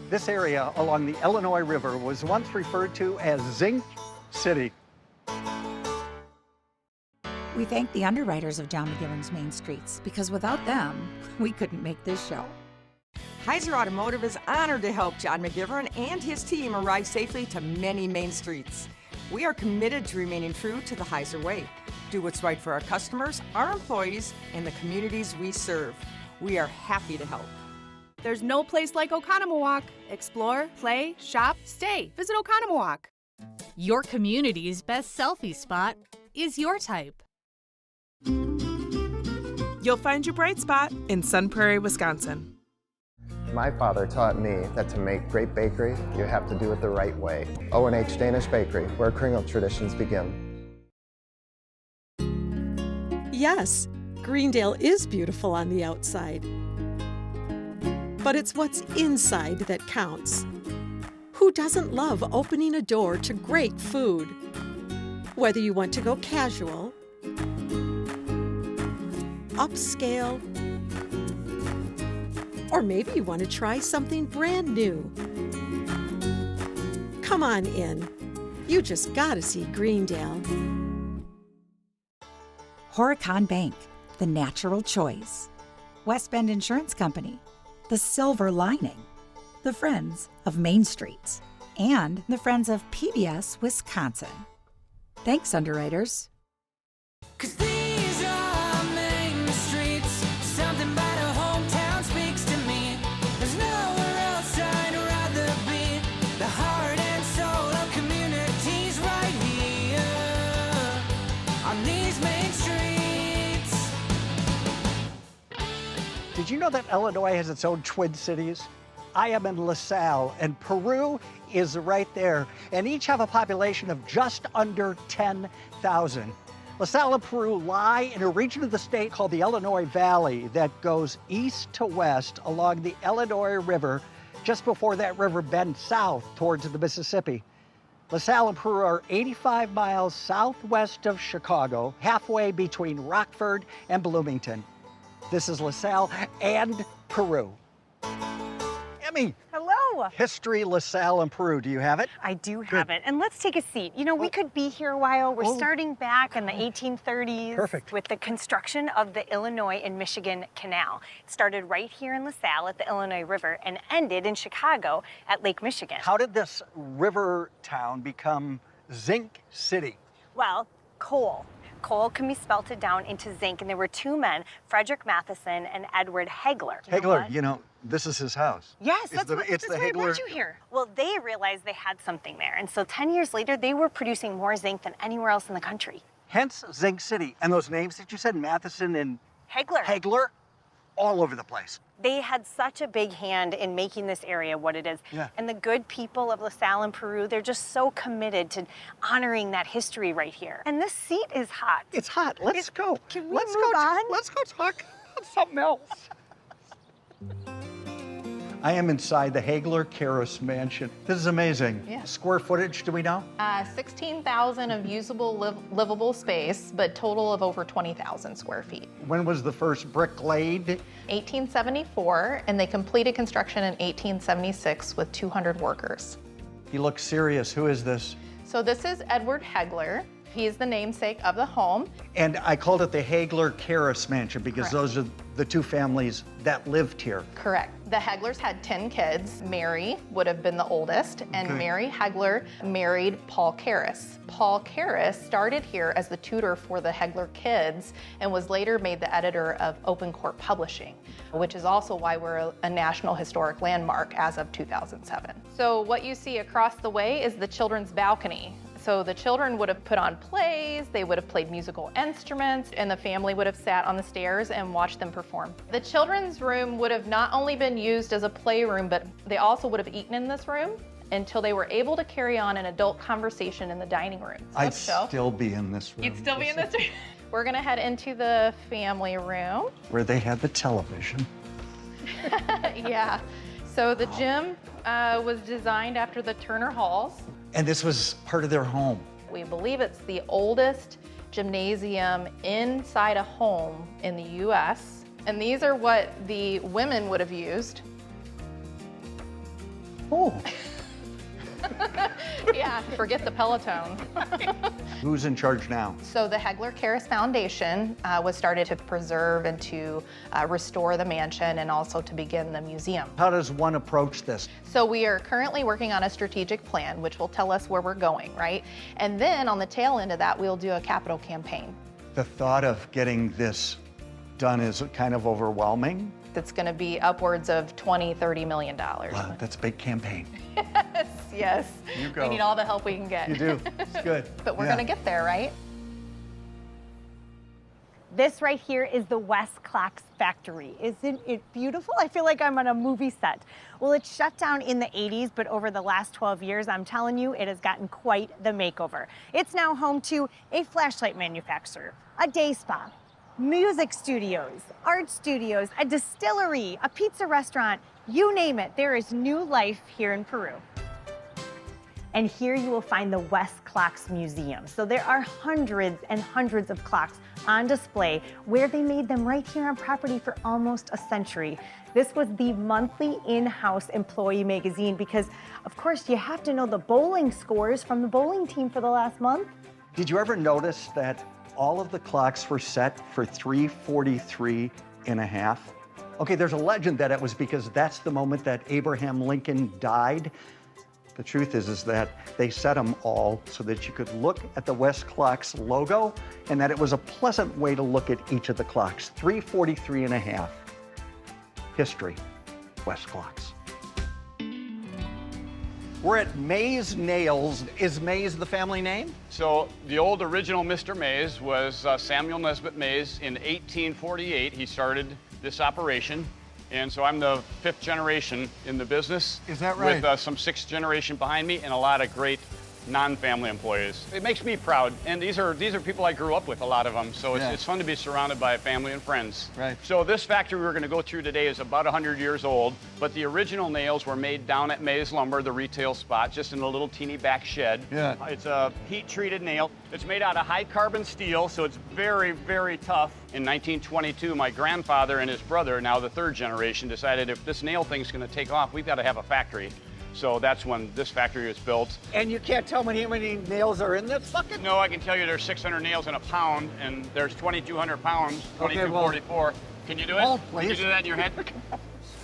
This area along the Illinois River was once referred to as Zinc City. We thank the underwriters of John McGivern's Main Streets, because without them, we couldn't make this show. Heiser Automotive is honored to help John McGivern and his team arrive safely to many main streets. We are committed to remaining true to the Heiser way. Do what's right for our customers, our employees, and the communities we serve. We are happy to help. There's no place like Oconomowoc. Explore, play, shop, stay. Visit Oconomowoc. Your community's best selfie spot is your type. You'll find your bright spot in Sun Prairie, Wisconsin. My father taught me that to make great bakery, you have to do it the right way. O&H Danish Bakery, where kringle traditions begin. Yes, Greendale is beautiful on the outside. But it's what's inside that counts. Who doesn't love opening a door to great food? Whether you want to go casual, upscale, or maybe you want to try something brand new. Come on in. You just gotta see Greendale. Horicon Bank, the natural choice. West Bend Insurance Company, the silver lining. The Friends of Main Streets, and the Friends of PBS Wisconsin. Thanks, underwriters. 'Cause these are main streets. Something about a hometown speaks to me. There's nowhere else I'd rather be. The heart and soul of communities right here on these main streets. Did you know that Illinois has its own twin cities? I am in LaSalle, and Peru is right there, and each have a population of just under 10,000. LaSalle and Peru lie in a region of the state called the Illinois Valley that goes east to west along the Illinois River, just before that river bends south towards the Mississippi. LaSalle and Peru are 85 miles southwest of Chicago, halfway between Rockford and Bloomington. This is LaSalle and Peru. Emmy. Hello. History, LaSalle and Peru. Do you have it? I do have it. And let's take a seat. You know, we could be here a while. We're starting back in the 1830s. Perfect. With the construction of the Illinois and Michigan Canal. It started right here in LaSalle at the Illinois River and ended in Chicago at Lake Michigan. How did this river town become Zinc City? Well, coal. Coal can be spelted down into zinc, and there were two men, Frederick Matheson and Edward Hegeler. Hegeler, you know, this is his house. Yes, it's that's why I brought you here. Well, they realized they had something there, and so 10 years later, they were producing more zinc than anywhere else in the country. Hence Zinc City. And those names that you said, Matheson and Hegeler, all over the place. They had such a big hand in making this area what it is. Yeah. And the good people of LaSalle and Peru, they're just so committed to honoring that history right here. And this seat is hot. It's hot. Let's go. Can we Let's move on? Let's go talk about something else. I am inside the Hegeler Carus Mansion. This is amazing. Yeah. Square footage, do we know? 16,000 of usable livable space, but total of over 20,000 square feet. When was the first brick laid? 1874, and they completed construction in 1876 with 200 workers. He looks serious. Who is this? So this is Edward Hegeler. He's the namesake of the home. And I called it the Hegeler Carus Mansion because Correct. those are the two families that lived here. Correct. The Heglers had 10 kids. Mary would have been the oldest, and Okay. Mary Hegeler married Paul Carus. Paul Carus started here as the tutor for the Hegeler kids and was later made the editor of Open Court Publishing, which is also why we're a National Historic Landmark as of 2007. So what you see across the way is the children's balcony. So the children would have put on plays, they would have played musical instruments, and the family would have sat on the stairs and watched them perform. The children's room would have not only been used as a playroom, but they also would have eaten in this room until they were able to carry on an adult conversation in the dining room. So I'd still be in this room. You'd still be in this room. We're gonna head into the family room. Where they had the television. Yeah. So the gym was designed after the Turner Halls. And this was part of their home. We believe it's the oldest gymnasium inside a home in the US. And these are what the women would have used. Oh. Yeah, forget the Peloton. Who's in charge now? So the Hegeler Carus Foundation was started to preserve and to restore the mansion and also to begin the museum. How does one approach this? So we are currently working on a strategic plan, which will tell us where we're going, right? And then on the tail end of that, we'll do a capital campaign. The thought of getting this done is kind of overwhelming. That's going to be upwards of $20–30 million. Wow, that's a big campaign. Yes. You go. We need all the help we can get. You do. It's good. But we're going to get there, right? This right here is the Westclox Factory. Isn't it beautiful? I feel like I'm on a movie set. Well, it shut down in the 80s, but over the last 12 years, I'm telling you, it has gotten quite the makeover. It's now home to a flashlight manufacturer, a day spa, music studios, art studios, a distillery, a pizza restaurant, you name it. There is new life here in Peru. And here you will find the Westclox Museum. So there are hundreds and hundreds of clocks on display where they made them right here on property for almost a century. This was the monthly in-house employee magazine because, of course, you have to know the bowling scores from the bowling team for the last month. Did you ever notice that all of the clocks were set for 3:43.5? Okay, there's a legend that it was because that's the moment that Abraham Lincoln died. The truth is that they set them all so that you could look at the Westclox logo and that it was a pleasant way to look at each of the clocks. 3:43.5. History, Westclox. We're at Mays Nails. Is Mays the family name? So the old original Mr. Mays was Samuel Nesbitt Mays. In 1848, he started this operation. And so I'm the 5th generation in the business. Is that right? With some 6th generation behind me and a lot of great non-family employees. It makes me proud. And these are people I grew up with, a lot of them. So it's fun to be surrounded by family and friends. Right. So this factory we're going to go through today is about 100 years old, but the original nails were made down at Mays Lumber, the retail spot, just in a little teeny back shed. Yeah. It's a heat-treated nail. It's made out of high carbon steel, so it's very, very tough. In 1922, my grandfather and his brother, now the 3rd generation, decided if this nail thing's going to take off, we've got to have a factory. So that's when this factory was built. And you can't tell me how many nails are in this bucket? No, I can tell you there's 600 nails in a pound, and there's 2,200 pounds, 2,244. Can you do it? Oh, Can you do that in your head?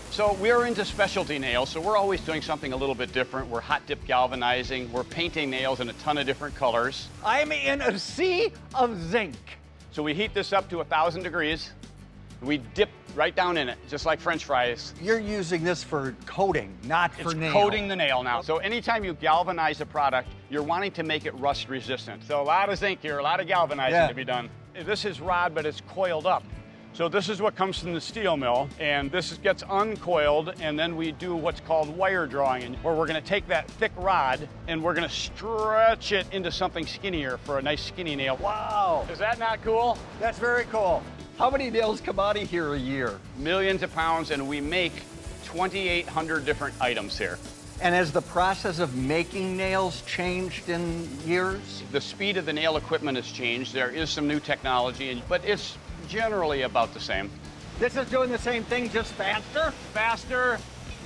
So we're into specialty nails, so we're always doing something a little bit different. We're hot dip galvanizing. We're painting nails in a ton of different colors. I'm in a sea of zinc. So we heat this up to 1,000 degrees. We dip right down in it, just like French fries. You're using this for coating, not for nail. It's coating the nail now. So anytime you galvanize a product, you're wanting to make it rust resistant. So a lot of zinc here, a lot of galvanizing to be done. This is rod, but it's coiled up. So this is what comes from the steel mill, and this gets uncoiled, and then we do what's called wire drawing, where we're gonna take that thick rod and we're gonna stretch it into something skinnier for a nice skinny nail. Wow. Is that not cool? That's very cool. How many nails come out of here a year? Millions of pounds, and we make 2,800 different items here. And has the process of making nails changed in years? The speed of the nail equipment has changed. There is some new technology, but it's generally about the same. This is doing the same thing, just faster? Faster,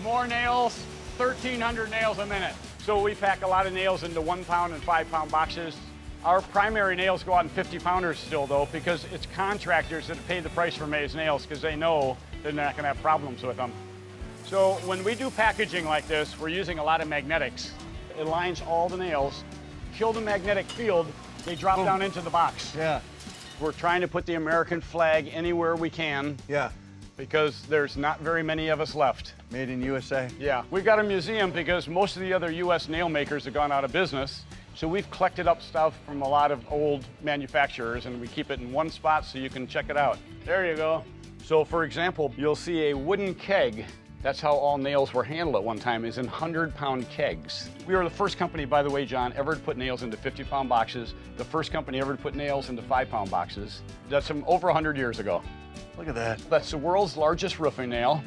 more nails, 1,300 nails a minute. So we pack a lot of nails into 1 pound and 5 pound boxes. Our primary nails go out in 50 pounders still though, because it's contractors that pay the price for Mays nails because they know they're not gonna have problems with them. So when we do packaging like this, we're using a lot of magnetics. It lines all the nails, kill the magnetic field, they drop down into the box. Yeah. We're trying to put the American flag anywhere we can. Yeah. Because there's not very many of us left. Made in USA. Yeah. We've got a museum because most of the other US nail makers have gone out of business. So we've collected up stuff from a lot of old manufacturers and we keep it in one spot so you can check it out. There you go. So for example, you'll see a wooden keg. That's how all nails were handled at one time, is in 100-pound kegs. We were the first company, by the way, John, ever to put nails into 50-pound boxes. The first company ever to put nails into 5-pound boxes. That's from over 100 years ago. Look at that. That's the world's largest roofing nail.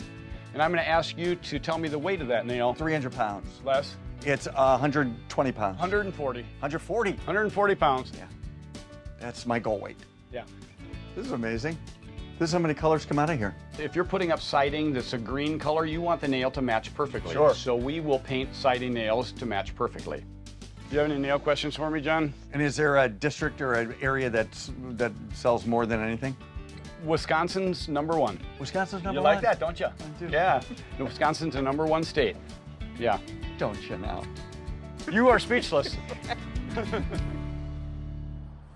And I'm gonna ask you to tell me the weight of that nail. 300 pounds. Less? It's 120 pounds. 140. 140? 140 pounds. Yeah. That's my goal weight. Yeah. This is amazing. This is how many colors come out of here. If you're putting up siding that's a green color, you want the nail to match perfectly. Sure. So we will paint siding nails to match perfectly. Do you have any nail questions for me, John? And is there a district or an area that sells more than anything? Wisconsin's #1. Wisconsin's #1? You like that, don't you? I do. Yeah. Wisconsin's the #1 state. Yeah. Don't you now? You are speechless.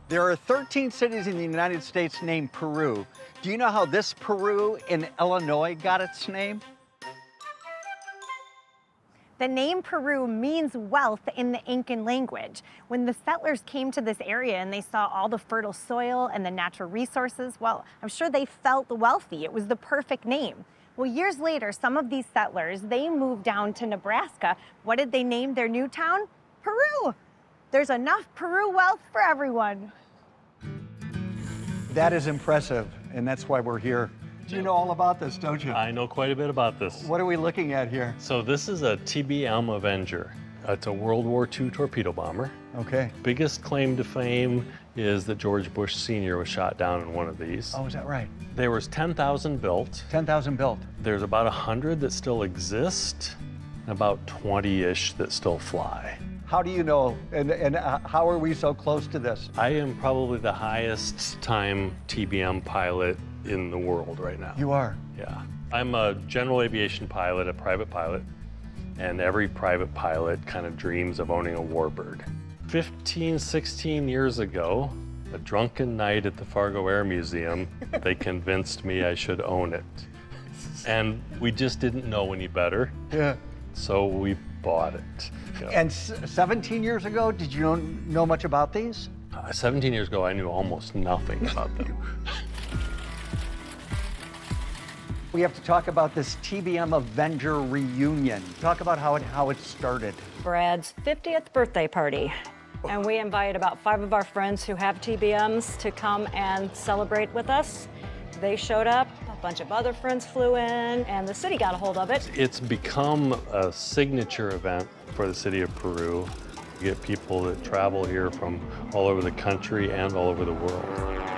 There are 13 cities in the United States named Peru. Do you know how this Peru in Illinois got its name? The name Peru means wealth in the Incan language. When the settlers came to this area and they saw all the fertile soil and the natural resources, well, I'm sure they felt wealthy. It was the perfect name. Well, years later, some of these settlers, they moved down to Nebraska. What did they name their new town? Peru. There's enough Peru wealth for everyone. That is impressive, and that's why we're here. You know all about this, don't you? I know quite a bit about this. What are we looking at here? So this is a TBM Avenger. It's a World War II torpedo bomber. Okay. Biggest claim to fame is that George Bush Sr. was shot down in one of these. Oh, is that right? There was 10,000 built. 10,000 built. There's about 100 that still exist, and about 20-ish that still fly. How do you know, and how are we so close to this? I am probably the highest time TBM pilot in the world right now. You are? Yeah. I'm a general aviation pilot, a private pilot, and every private pilot kind of dreams of owning a warbird. 15, 16 years ago, a drunken night at the Fargo Air Museum, they convinced me I should own it. And we just didn't know any better. Yeah. So we bought it. Yeah. And 17 years ago, did you know much about these? 17 years ago, I knew almost nothing about them. We have to talk about this TBM Avenger Reunion. Talk about how it started. Brad's 50th birthday party. And we invited about 5 of our friends who have TBMs to come and celebrate with us. They showed up, a bunch of other friends flew in, and the city got a hold of it. It's become a signature event for the city of Peru. You get people that travel here from all over the country and all over the world.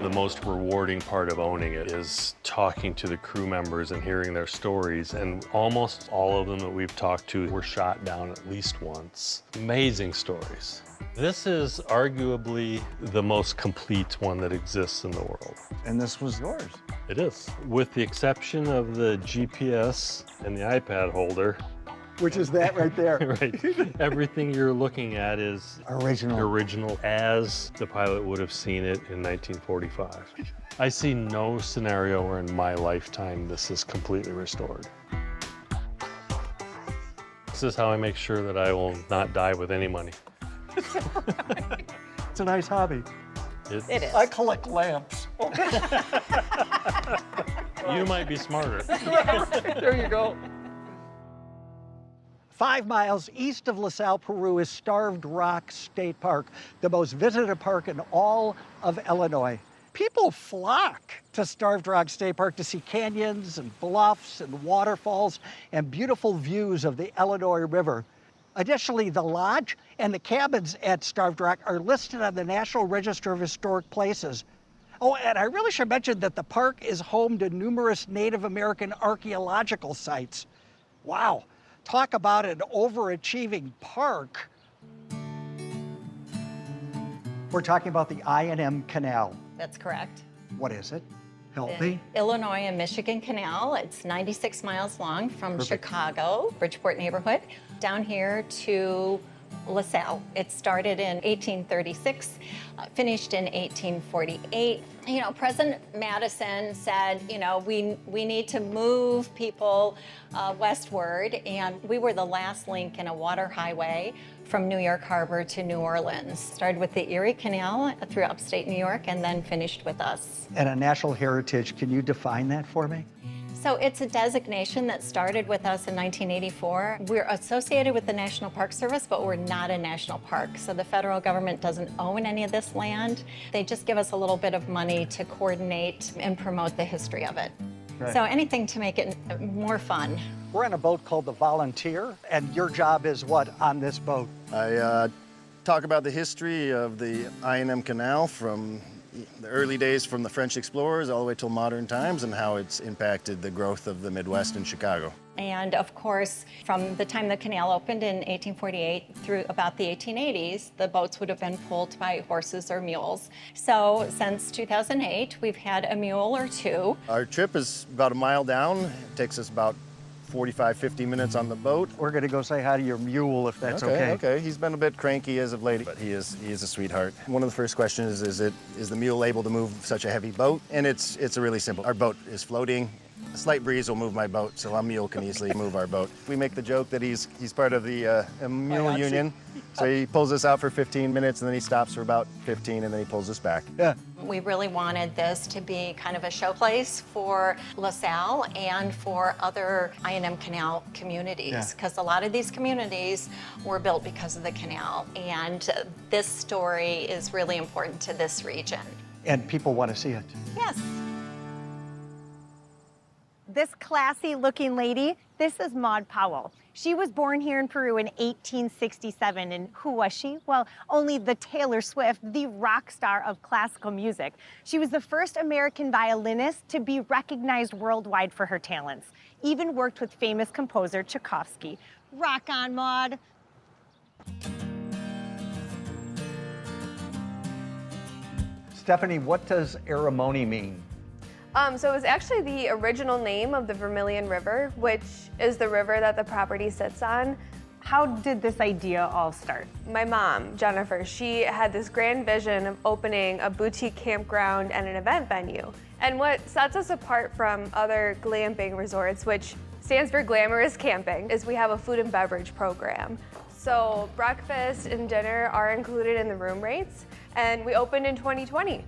The most rewarding part of owning it is talking to the crew members and hearing their stories, and almost all of them that we've talked to were shot down at least once. Amazing stories. This is arguably the most complete one that exists in the world. And this was yours? It is. With the exception of the GPS and the iPad holder. Which is that right there. Right. Everything you're looking at is original as the pilot would have seen it in 1945. I see no scenario where in my lifetime this is completely restored. This is how I make sure that I will not die with any money. It's a nice hobby. It is. I collect lamps. You might be smarter. There you go. 5 miles east of LaSalle, Peru is Starved Rock State Park, the most visited park in all of Illinois. People flock to Starved Rock State Park to see canyons and bluffs and waterfalls and beautiful views of the Illinois River. Additionally, the lodge and the cabins at Starved Rock are listed on the National Register of Historic Places. Oh, and I really should mention that the park is home to numerous Native American archaeological sites. Wow. Talk about an overachieving park. We're talking about the M Canal. That's correct. What is it? Help The me. Illinois and Michigan Canal. It's 96 miles long from Chicago, Bridgeport neighborhood, down here to LaSalle. It started in 1836, finished in 1848. You know, President Madison said, you know, we need to move people westward, and we were the last link in a water highway from New York Harbor to New Orleans. Started with the Erie Canal through upstate New York and then finished with us. And a national heritage, can you define that for me? So it's a designation that started with us in 1984. We're associated with the National Park Service, but we're not a national park. So the federal government doesn't own any of this land. They just give us a little bit of money to coordinate and promote the history of it. Right. So anything to make it more fun. We're on a boat called the Volunteer, and your job is what on this boat? I talk about the history of the M Canal from the early days from the French explorers all the way till modern times and how it's impacted the growth of the Midwest and Chicago. And of course, from the time the canal opened in 1848 through about the 1880s, the boats would have been pulled by horses or mules. So since 2008, we've had a mule or two. Our trip is about a mile down. It takes us about 45, 50 minutes on the boat. We're gonna go say hi to your mule if that's okay. Okay. He's been a bit cranky as of late, but he is a sweetheart. One of the first questions is the mule able to move such a heavy boat? And it's really simple. Our boat is floating. A slight breeze will move my boat, so a mule can easily move our boat. We make the joke that he's part of the mule union. So he pulls us out for 15 minutes, and then he stops for about 15, and then he pulls us back. Yeah. We really wanted this to be kind of a showplace for LaSalle and for other I&M Canal communities, because a lot of these communities were built because of the canal, and this story is really important to this region. And people want to see it. Yes. This classy looking lady, this is Maud Powell. She was born here in Peru in 1867, and who was she? Well, only the Taylor Swift, the rock star of classical music. She was the first American violinist to be recognized worldwide for her talents, even worked with famous composer Tchaikovsky. Rock on, Maud. Stephanie, what does Aramoni mean? So it was actually the original name of the Vermilion River, which is the river that the property sits on. How did this idea all start? My mom, Jennifer, she had this grand vision of opening a boutique campground and an event venue. And what sets us apart from other glamping resorts, which stands for glamorous camping, is we have a food and beverage program. So breakfast and dinner are included in the room rates, and we opened in 2020.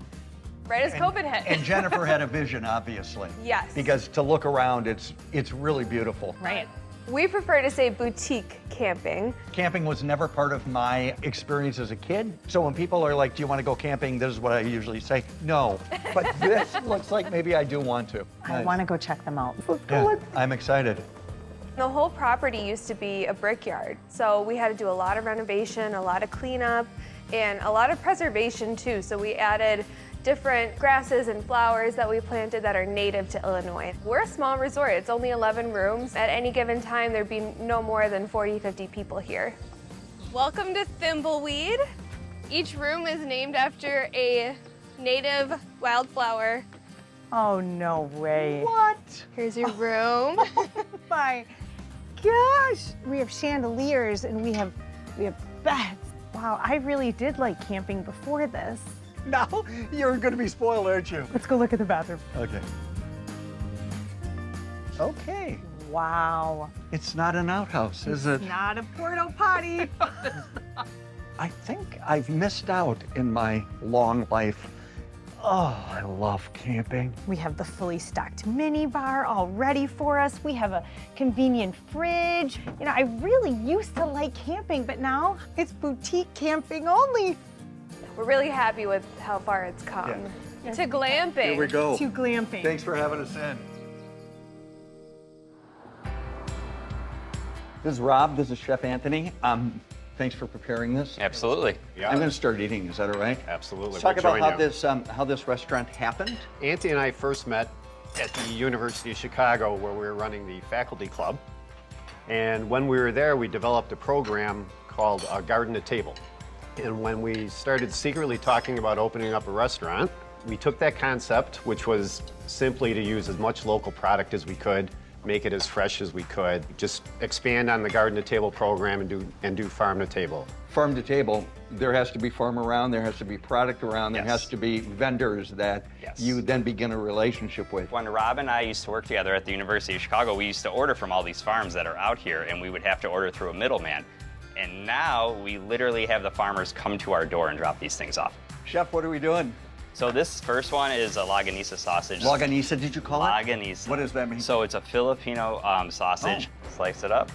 Right as COVID hit. And Jennifer had a vision, obviously. Yes. Because to look around, it's really beautiful. Right. We prefer to say boutique camping. Camping was never part of my experience as a kid. So when people are like, do you want to go camping? This is what I usually say, no. But this looks like maybe I do want to. I want to go check them out. Yeah, I'm excited. The whole property used to be a brickyard. So we had to do a lot of renovation, a lot of cleanup, and a lot of preservation too. So we added different grasses and flowers that we planted that are native to Illinois. We're a small resort. It's only 11 rooms. At any given time, there'd be no more than 40, 50 people here. Welcome to Thimbleweed. Each room is named after a native wildflower. Oh, no way. What? Here's your room. Oh my gosh. We have chandeliers and we have beds. Wow, I really did like camping before this. Now you're going to be spoiled, aren't you? Let's go look at the bathroom. Okay. Okay. Wow. It's not an outhouse, is it? It's not a porta potty. I think I've missed out in my long life. Oh, I love camping. We have the fully stocked mini bar all ready for us. We have a convenient fridge. You know, I really used to like camping, but now it's boutique camping only. We're really happy with how far it's come. Yeah. To glamping. Here we go. To glamping. Thanks for having us in. This is Rob. This is Chef Anthony. Thanks for preparing this. Absolutely. Yeah. I'm going to start eating. Is that all right? Absolutely. Let's talk about how this restaurant happened. Auntie and I first met at the University of Chicago where we were running the faculty club. And when we were there, we developed a program called Garden to Table. And when we started secretly talking about opening up a restaurant, we took that concept, which was simply to use as much local product as we could, make it as fresh as we could, just expand on the Garden to Table program and do farm to table. Farm to table, there has to be farm around, there has to be product around, there has to be vendors that you then begin a relationship with. When Rob and I used to work together at the University of Chicago, we used to order from all these farms that are out here, and we would have to order through a middleman. And now we literally have the farmers come to our door and drop these things off. Chef, what are we doing? So this first one is a Longanisa sausage. Longanisa, did you call it? Longanisa. What does that mean? So it's a Filipino sausage. Slice it up.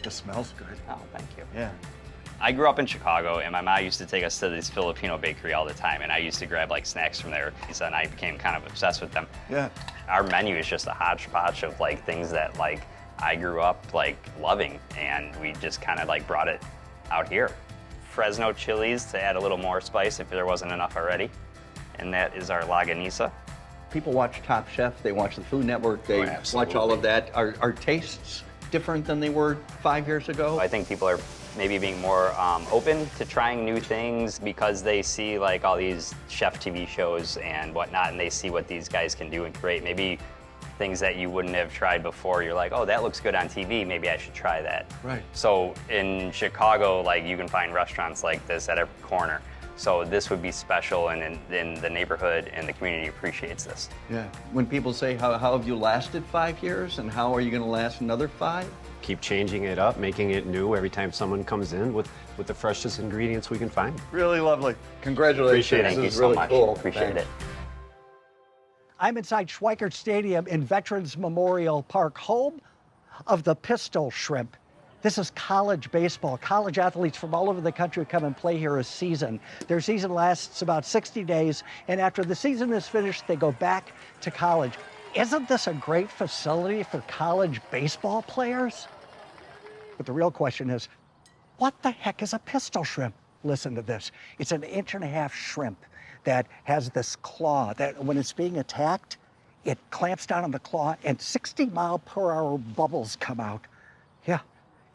This smells good. Oh, thank you. Yeah. I grew up in Chicago, and my mom used to take us to this Filipino bakery all the time, and I used to grab like snacks from there, and I became kind of obsessed with them. Yeah. Our menu is just a hodgepodge of like things that like I grew up like loving, and we just kind of like brought it out here. Fresno chilies to add a little more spice if there wasn't enough already. and that is our Laganisa. People watch Top Chef, they watch the Food Network, they watch all of that. Are tastes different than they were 5 years ago? I think people are maybe being more open to trying new things because they see like all these chef TV shows and whatnot, and they see what these guys can do and create. Maybe things that you wouldn't have tried before, you're like, oh, that looks good on TV, maybe I should try that. Right. So in Chicago, like you can find restaurants like this at every corner. So this would be special, and in the neighborhood and the community appreciates this. Yeah. When people say, how have you lasted 5 years, and how are you going to last another 5? Keep changing it up, making it new every time someone comes in with the freshest ingredients we can find. Really lovely. Congratulations. Thank you This is so really much. cool. Appreciate it. I'm inside Schweickert Stadium in Veterans Memorial Park, home of the Pistol Shrimp. This is college baseball. College athletes from all over the country come and play here a season. Their season lasts about 60 days, and after the season is finished, they go back to college. Isn't this a great facility for college baseball players? But the real question is, what the heck is a pistol shrimp? Listen to this. It's an 1.5-inch shrimp that has this claw that when it's being attacked, it clamps down on the claw and 60-mile-per-hour bubbles come out. Yeah.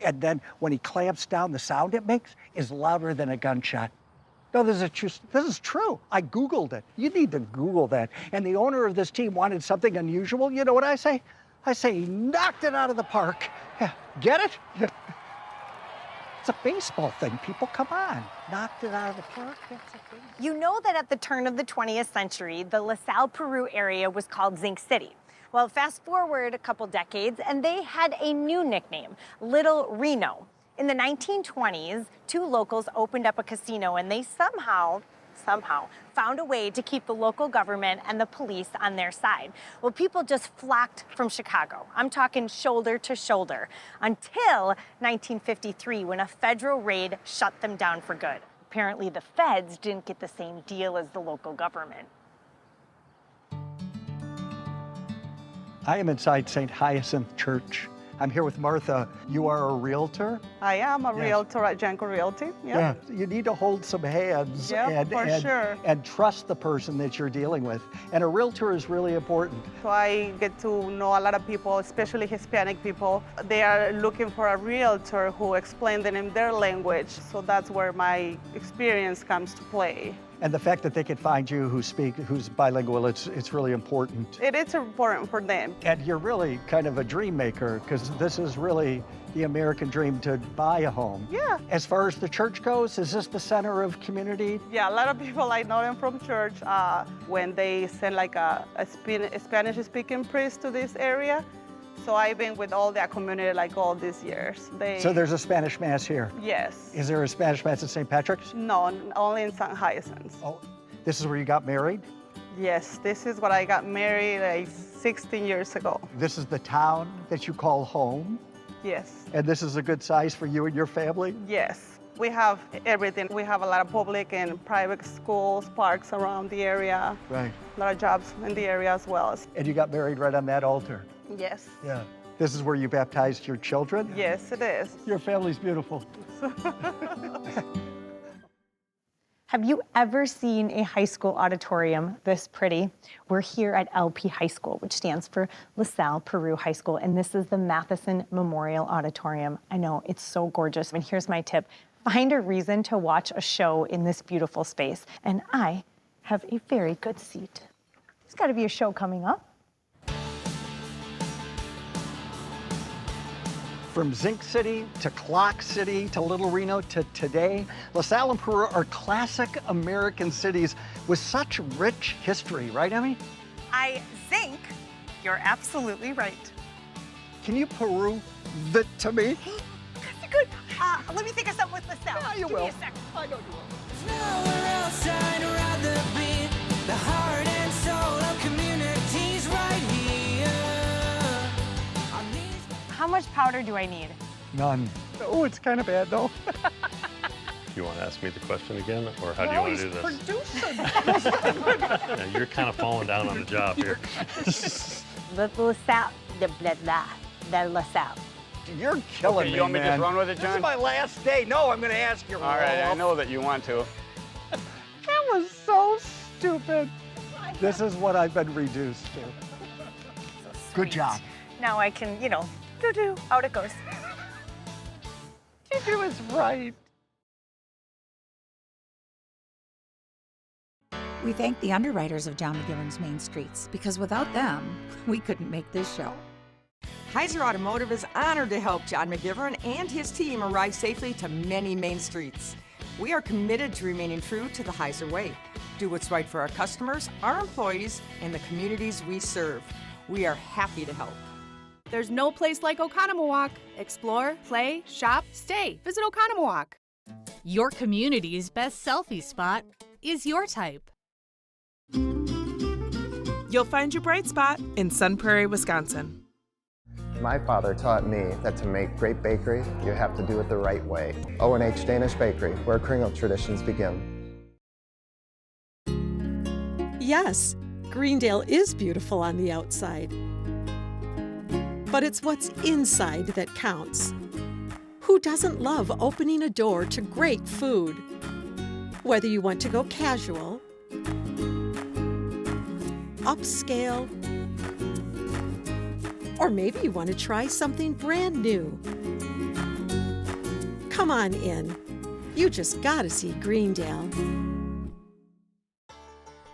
And then when he clamps down, the sound it makes is louder than a gunshot. No, this is true. I Googled it. You need to Google that. And the owner of this team wanted something unusual. You know what I say? I say he knocked it out of the park. Yeah. Get it? It's a baseball thing, people. Come on. Knocked it out of the park. That's a thing. You know that at the turn of the 20th century, the LaSalle, Peru area was called Zinc City. Well, fast forward a couple decades, and they had a new nickname, Little Reno. In the 1920s, two locals opened up a casino, and they somehow found a way to keep the local government and the police on their side. Well, people just flocked from Chicago. I'm talking shoulder to shoulder, until 1953, when a federal raid shut them down for good. Apparently, the feds didn't get the same deal as the local government. I am inside St. Hyacinth Church. I'm here with Martha. You are a realtor? I am a realtor at Janko Realty. Yeah. You need to hold some hands and trust the person that you're dealing with. And a realtor is really important. So I get to know a lot of people, especially Hispanic people. They are looking for a realtor who explains them in their language. So that's where my experience comes to play. And the fact that they can find you who's bilingual, it's really important. It is important for them. And you're really kind of a dream maker, because this is really the American dream, to buy a home. Yeah. As far as the church goes, is this the center of community? Yeah, a lot of people, I know them from church. When they send like a Spanish-speaking priest to this area. So I've been with all that community like all these years. So there's a Spanish Mass here? Yes. Is there a Spanish Mass at St. Patrick's? No, only in St. Hyacinth. Oh, this is where you got married? Yes, this is what I got married like 16 years ago. This is the town that you call home? Yes. And this is a good size for you and your family? Yes. We have everything. We have a lot of public and private schools, parks around the area. Right. A lot of jobs in the area as well. And you got married right on that altar? Yes. Yeah. This is where you baptized your children? Yes, it is. Your family's beautiful. Have you ever seen a high school auditorium this pretty? We're here at LP High School, which stands for LaSalle Peru High School, and this is the Matheson Memorial Auditorium. I know, it's so gorgeous. And here's my tip. Find a reason to watch a show in this beautiful space. And I have a very good seat. There's got to be a show coming up. From Zinc City to Clock City to Little Reno to today, LaSalle and Peru are classic American cities with such rich history, right, Emmy? I think you're absolutely right. Can you Peru that to me? That's good. Let me think of something with LaSalle. Yeah, you will. Give me a second. I know you will. There's nowhere else I'd rather be. The heart and soul of communities right here. How much powder do I need? None. Oh, it's kind of bad, though. You want to ask me the question again, or how do you want to do this? Producing. Yeah, you're kind of falling down on the job here. The LaSalle, the LaSalle. You're killing me, you want me to just run with it, John? This is my last day. No, I'm going to ask you. All right, I know that you want to. That was so stupid. This is what I've been reduced to. Good job. Now I can, doo-doo, out it goes. Doo-doo is right. We thank the underwriters of John McGivern's Main Streets because without them, we couldn't make this show. Heiser Automotive is honored to help John McGivern and his team arrive safely to many main streets. We are committed to remaining true to the Heiser way. Do what's right for our customers, our employees, and the communities we serve. We are happy to help. There's no place like Oconomowoc. Explore, play, shop, stay. Visit Oconomowoc. Your community's best selfie spot is your type. You'll find your bright spot in Sun Prairie, Wisconsin. My father taught me that to make great bakery, you have to do it the right way. O&H Danish Bakery, where kringle traditions begin. Yes, Greendale is beautiful on the outside. But it's what's inside that counts. Who doesn't love opening a door to great food? Whether you want to go casual, upscale, or maybe you want to try something brand new. Come on in. You just gotta see Greendale.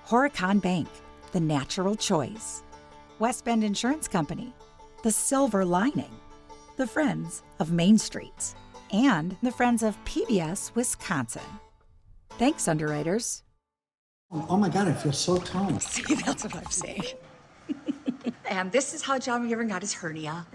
Horicon Bank, the natural choice. West Bend Insurance Company, the silver lining. The Friends of Main Streets, and the Friends of PBS Wisconsin. Thanks, underwriters. Oh my God, I feel so toned. See, that's what I'm saying. And this is how John McGivern got his hernia.